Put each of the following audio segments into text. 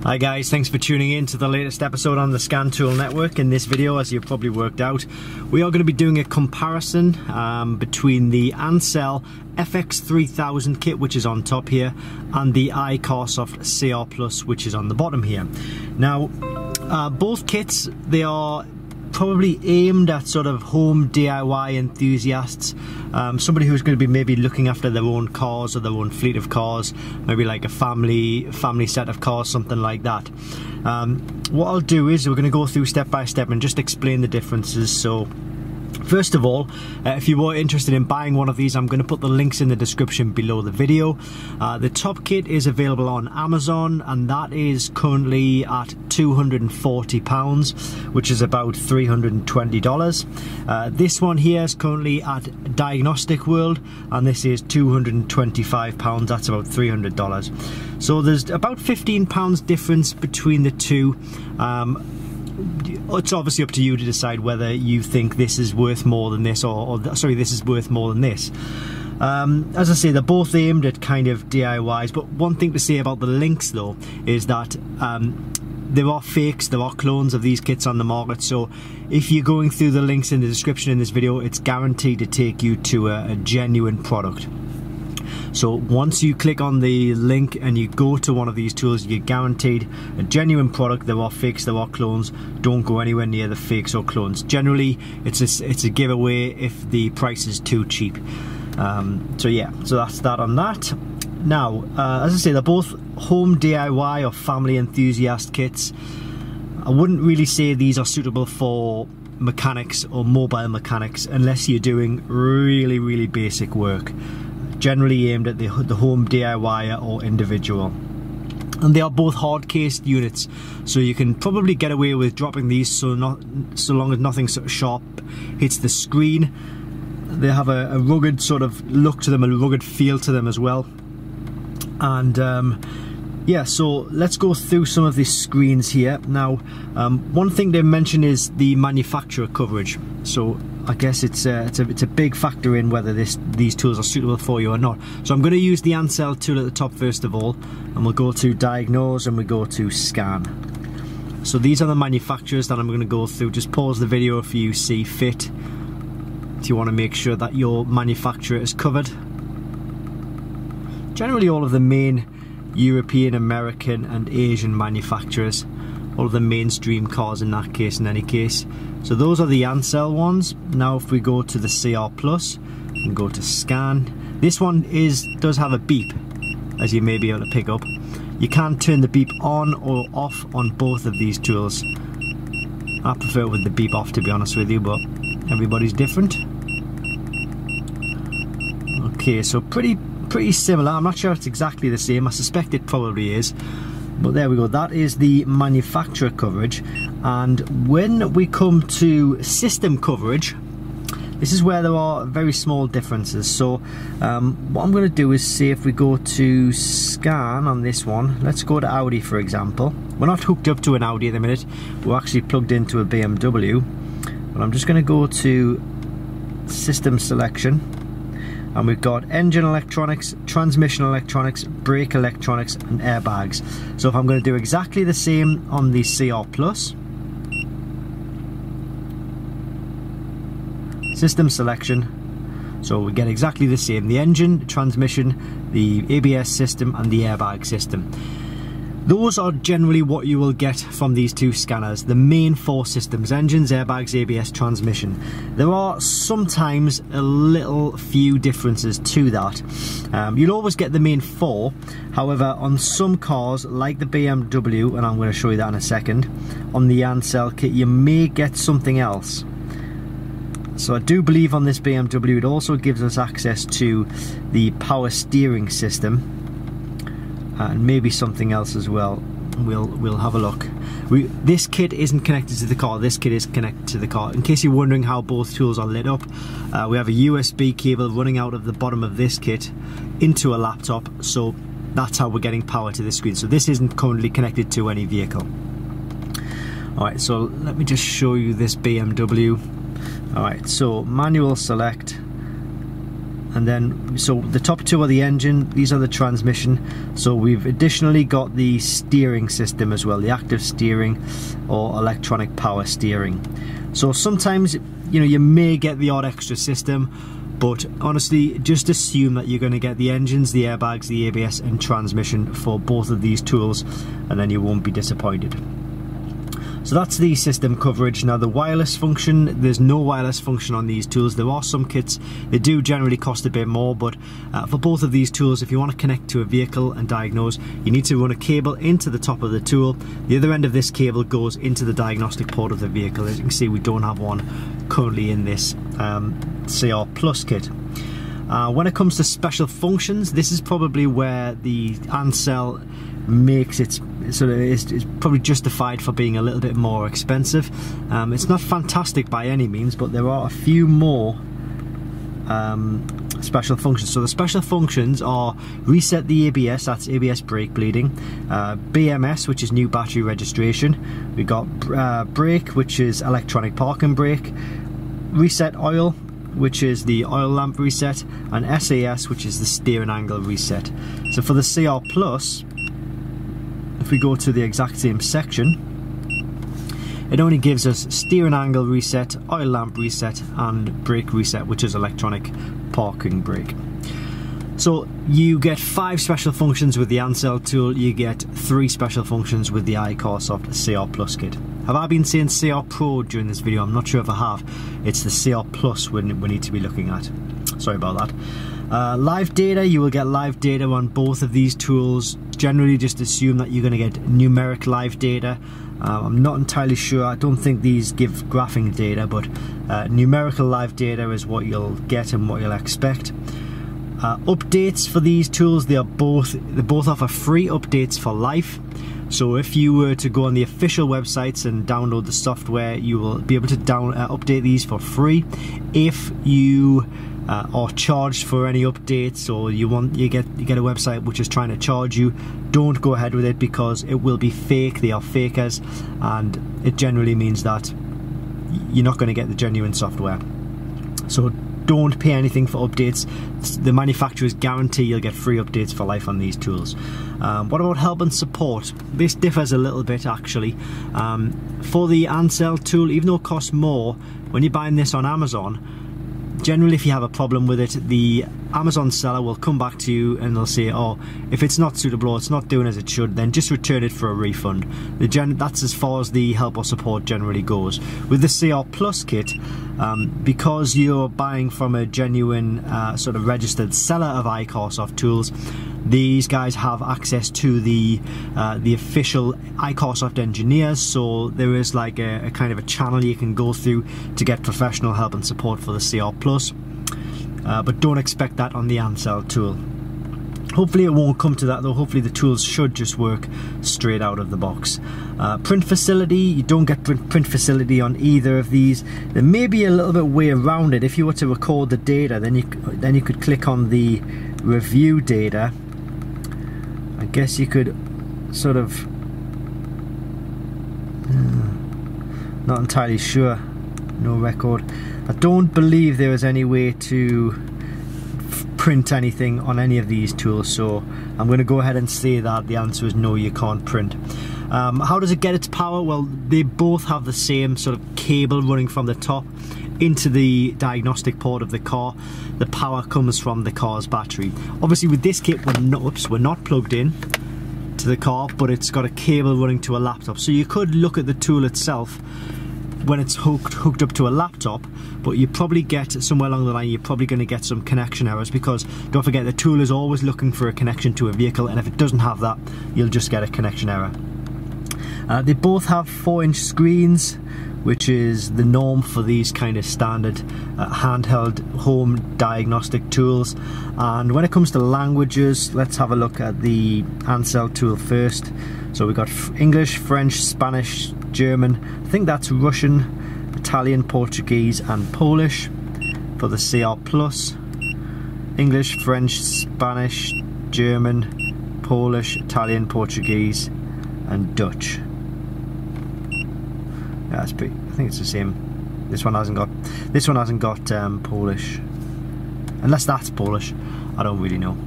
Hi guys, thanks for tuning in to the latest episode on the Scan Tool Network. In this video, as you've probably worked out, we are going to be doing a comparison between the Ancel FX3000 kit, which is on top here, and the iCarsoft CR Plus, which is on the bottom here. Now, both kits, they are probably aimed at sort of home DIY enthusiasts, somebody who's going to be maybe looking after their own cars or their own fleet of cars, maybe like a family set of cars, something like that. What I'll do is we're going to go through step by step and just explain the differences. So first of all, if you were interested in buying one of these, I'm going to put the links in the description below the video. The top kit is available on Amazon, and that is currently at £240, which is about $320. This one here is currently at Diagnostic World, and this is £225, that's about $300. So there's about £15 difference between the two. It's obviously up to you to decide whether you think this is worth more than this, or this is worth more than this. As I say, they're both aimed at kind of DIYs, but one thing to say about the links though is that there are fakes, there are clones of these kits on the market, so if you're going through the links in the description in this video, it's guaranteed to take you to a genuine product. So once you click on the link and you go to one of these tools, you're guaranteed a genuine product. There are fakes, there are clones. Don't go anywhere near the fakes or clones. Generally, it's a giveaway if the price is too cheap. So yeah, so that's that on that. Now, as I say, they're both home DIY or family enthusiast kits. I wouldn't really say these are suitable for mechanics or mobile mechanics unless you're doing really basic work. Generally aimed at the home DIYer or individual. And they are both hard-cased units, so you can probably get away with dropping these so long as nothing sort of sharp hits the screen. They have a rugged sort of look to them, a rugged feel to them as well. And yeah, so let's go through some of these screens here. Now, one thing they mention is the manufacturer coverage. So I guess it's a big factor in whether these tools are suitable for you or not. So I'm going to use the Ancel tool at the top first of all, and we'll go to diagnose and we go to scan. So these are the manufacturers that I'm going to go through. Just pause the video if you see fit, if you want to make sure that your manufacturer is covered. Generally all of the main European, American and Asian manufacturers, all of the mainstream cars in that case, in any case. So those are the Ancel ones. Now if we go to the CR Plus and go to scan, this one does have a beep, as you may be able to pick up. You can turn the beep on or off on both of these tools. I prefer with the beep off, to be honest with you, but everybody's different. Okay, so pretty similar. I'm not sure it's exactly the same. I suspect it probably is. But there we go, that is the manufacturer coverage. And when we come to system coverage, this is where there are very small differences. So what I'm going to do is see if we go to scan on this one. Let's go to Audi, for example. We're not hooked up to an Audi at the minute, we're actually plugged into a BMW. But I'm just going to go to system selection, and we've got engine electronics, transmission electronics, brake electronics and airbags. So if I'm going to do exactly the same on the CR Plus, system selection, so we get exactly the same: the engine, the transmission, the ABS system and the airbag system. Those are generally what you will get from these two scanners, the main four systems: engines, airbags, ABS, transmission. There are sometimes a little few differences to that. You'll always get the main four. However, on some cars like the BMW, and I'm going to show you that in a second, on the Ancel kit you may get something else. So I do believe on this BMW it also gives us access to the power steering system, and maybe something else as well. We'll have a look. This kit isn't connected to the car, this kit is connected to the car. In case you're wondering how both tools are lit up, we have a USB cable running out of the bottom of this kit into a laptop, so that's how we're getting power to the screen. So this isn't currently connected to any vehicle. Alright, so let me just show you this BMW. Alright, so manual select, And then, so the top two are the engine, these are the transmission. So we've additionally got the steering system as well, the active steering or electronic power steering. So sometimes, you know, you may get the odd extra system, but honestly, just assume that you're going to get the engines, the airbags, the ABS and transmission for both of these tools, and then you won't be disappointed. So that's the system coverage. Now the wireless function, there's no wireless function on these tools. There are some kits, they do generally cost a bit more, but for both of these tools, if you want to connect to a vehicle and diagnose, you need to run a cable into the top of the tool. The other end of this cable goes into the diagnostic port of the vehicle. As you can see, we don't have one currently in this CR Plus kit. When it comes to special functions, this is probably where the Ancel makes it sort of is probably justified for being a little bit more expensive. It's not fantastic by any means, but there are a few more special functions. So the special functions are reset the ABS, that's ABS brake bleeding, BMS, which is new battery registration, we got brake, which is electronic parking brake, reset oil, which is the oil lamp reset, and SAS, which is the steering angle reset. So for the CR Plus, if we go to the exact same section, it only gives us steering angle reset, oil lamp reset and brake reset, which is electronic parking brake. So you get 5 special functions with the Ancel tool, you get 3 special functions with the iCarsoft CR Plus kit. Have I been saying CR Pro during this video? I'm not sure if I have. It's the CR Plus we need to be looking at. Sorry about that. Live data, you will get live data on both of these tools. Generally just assume that you're going to get numeric live data. I'm not entirely sure, I don't think these give graphing data, but numerical live data is what you'll get and what you'll expect. Updates for these tools, they both offer free updates for life. So if you were to go on the official websites and download the software, you will be able to update these for free. If you are charged for any updates, or you get a website which is trying to charge you, don't go ahead with it, because it will be fake. They are fakers, and it generally means that you're not going to get the genuine software. So don't pay anything for updates. The manufacturers guarantee you'll get free updates for life on these tools. What about help and support? This differs a little bit actually. For the Ancel tool, even though it costs more, when you're buying this on Amazon, generally if you have a problem with it, the Amazon seller will come back to you and they'll say, oh, if it's not suitable or it's not doing as it should, then just return it for a refund. That's as far as the help or support generally goes. With the CR Plus kit, because you're buying from a genuine sort of registered seller of iCarsoft tools, these guys have access to the official iCarsoft engineers, so there is like a kind of a channel you can go through to get professional help and support for the CR Plus. But don't expect that on the Ancel tool. Hopefully it won't come to that though. Hopefully the tools should just work straight out of the box. Print facility, you don't get print facility on either of these. There may be a little bit way around it. If you were to record the data, then you could click on the review data. I guess you could sort of, not entirely sure. No record. I don't believe there is any way to print anything on any of these tools, so I'm going to go ahead and say that the answer is no, you can't print. How does it get its power? Well, they both have the same sort of cable running from the top into the diagnostic port of the car. The power comes from the car's battery. Obviously with this kit we're not plugged in to the car, but it's got a cable running to a laptop, so you could look at the tool itself when it's hooked up to a laptop, but you probably get somewhere along the line, you're probably going to get some connection errors, because don't forget the tool is always looking for a connection to a vehicle, and if it doesn't have that, you'll just get a connection error. They both have 4-inch screens, which is the norm for these kind of standard handheld home diagnostic tools. And when it comes to languages, let's have a look at the Ancel tool first. So we've got English, French, Spanish, German, I think that's Russian, Italian, Portuguese and Polish for the CR Plus. English, French, Spanish, German, Polish, Italian, Portuguese and Dutch. Yeah, that's pretty, I think it's the same. This one hasn't got Polish. unless that's Polish, I don't really know.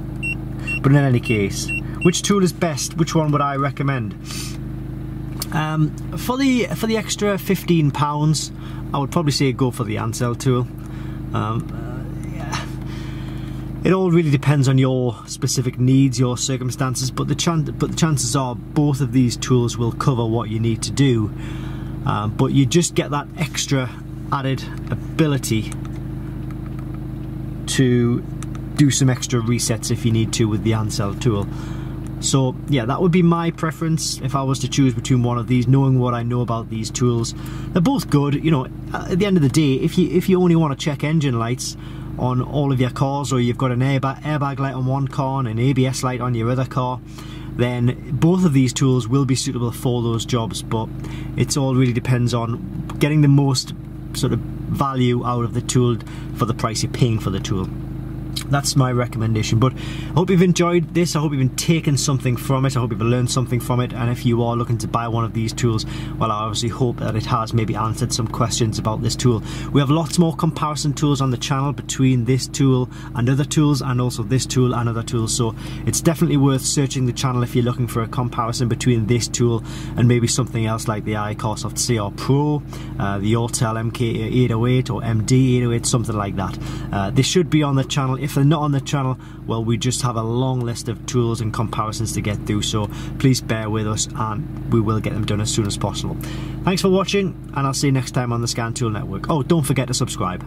But in any case, which tool is best? Which one would I recommend? For the extra £15, I would probably say go for the Ancel tool. Yeah. It all really depends on your specific needs, your circumstances, but the chances are both of these tools will cover what you need to do. But you just get that extra added ability to do some extra resets if you need to with the Ancel tool. So yeah, that would be my preference if I was to choose between one of these, knowing what I know about these tools. They're both good, you know. At the end of the day, if you only want to check engine lights on all of your cars, or you've got an airbag light on one car and an ABS light on your other car, then both of these tools will be suitable for those jobs. But it all really depends on getting the most sort of value out of the tool for the price you're paying for the tool. That's my recommendation. But I hope you've enjoyed this. I hope you've taken something from it. I hope you've learned something from it. And if you are looking to buy one of these tools, well, I obviously hope that it has maybe answered some questions about this tool. We have lots more comparison tools on the channel between this tool and other tools, and also this tool and other tools. So it's definitely worth searching the channel if you're looking for a comparison between this tool and maybe something else like the iCarsoft CR Pro, the Ancel MK808 or MD808, something like that. This should be on the channel. If they're not on the channel, well, we just have a long list of tools and comparisons to get through, so please bear with us and we will get them done as soon as possible. Thanks for watching, and I'll see you next time on the Scan Tool Network. Oh, don't forget to subscribe.